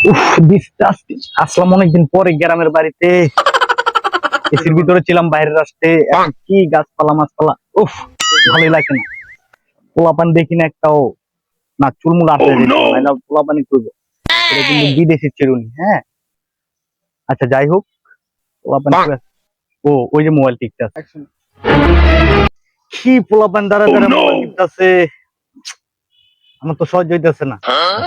উফ আসলাম অনেকদিন পরে গ্রামের বাড়িতে। এসির ভিতরে ছিলাম, বাইরে আসতে এখন কি গাছপালা মাছপালা, উফ ভালোই লাগে না। পোলাপান দেখি না একটাও, না চুলমুল আসতে না পোলাপানি করবো। এটা কিন্তু বিদেশি চিরুনি, হ্যাঁ। আচ্ছা যাই হোক, পোলাপান ও ওই যে মোবাইল টিকতে কি পোলাপান দ্বারা দ্বারা মোবাইল টিকতেছে, আমার তো সহ্য হইতেছে না।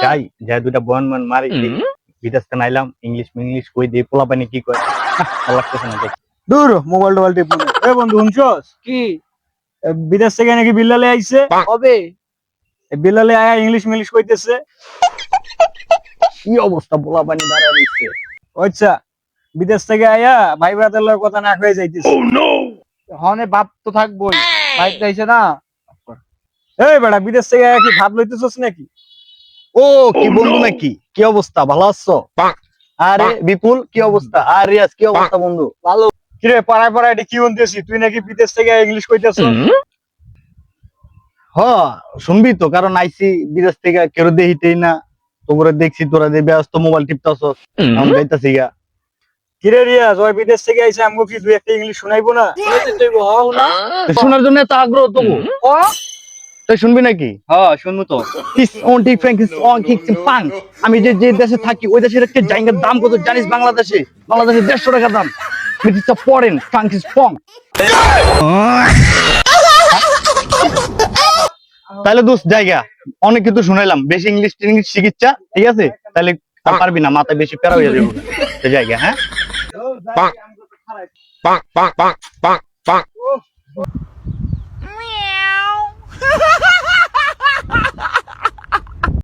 যাই যাই দুইটা বয়ান মান মারি দিই। বিদেশ থেকে নাইলাম, ইংলিশ কই দিই, পোলাপানি কি কয় ভালো লাগতেছে না। দূর মোবাইল টোবাইল টিপ না। এ বন্ধু শুনছস কি বিদেশ থেকে নাকি বিল্লালে আইছে? হবে? বিল্লালে আয়া ইংলিশ মিলিশ কইতেছে। কি অবস্থা, পোলাপানি দ্বারা দিচ্ছে। আচ্ছা বিদেশ থেকে আয়া ভাই ব্রাদারের কথা না কয়ে যাইতেছে। হনে ভাব তো থাকবোই, ভাই চাইছে না। এই বেটা বিদেশ থেকে আয়া কি ভাব লইতেছস নাকি? ও কি বন্ধু নাকি, কি অবস্থা, ভালো আছো? আরে বিপুল কি অবস্থা, আর রিয়াজ কি অবস্থা বন্ধু? ভালো। কিরে পাড়ায় পাড়ায় এটি কি বলতেছি, তুই নাকি বিদেশ থেকে ইংলিশ কইতেছস? হ শুনবি তো, কারণ আইসি বিদেশ থেকে, কেউ দেখিতেই না। তোমরা দেখছি তোরা যে ব্যস্ত মোবাইল টিপতাছস, আমি যাইতাছি গা। কিরে রিয়াজ, ওই বিদেশ থেকে আইছে, আমগো কি দুই একটা ইংলিশ শুনাইবো না? শোনার জন্য এত আগ্রহ তবু, তুই শুনবি নাকি? হ্যাঁ শুনবো তো। আমি যে যে দেশে থাকি ওই দেশের একটা জায়গার দাম কত জানিস? বাংলাদেশে 150 টাকা দাম। ফরেন ফ্রাঙ্ক ইজ ফং। তাহলে দোস্ত জায়গা অনেক কিছু শুনাইলাম, বেশি ইংলিশ চিকিৎসা, ঠিক আছে? তাহলে আর পারবি না, মাথায় বেশি প্যারা হয়ে যাবে জায়গা, হ্যাঁ। Meow.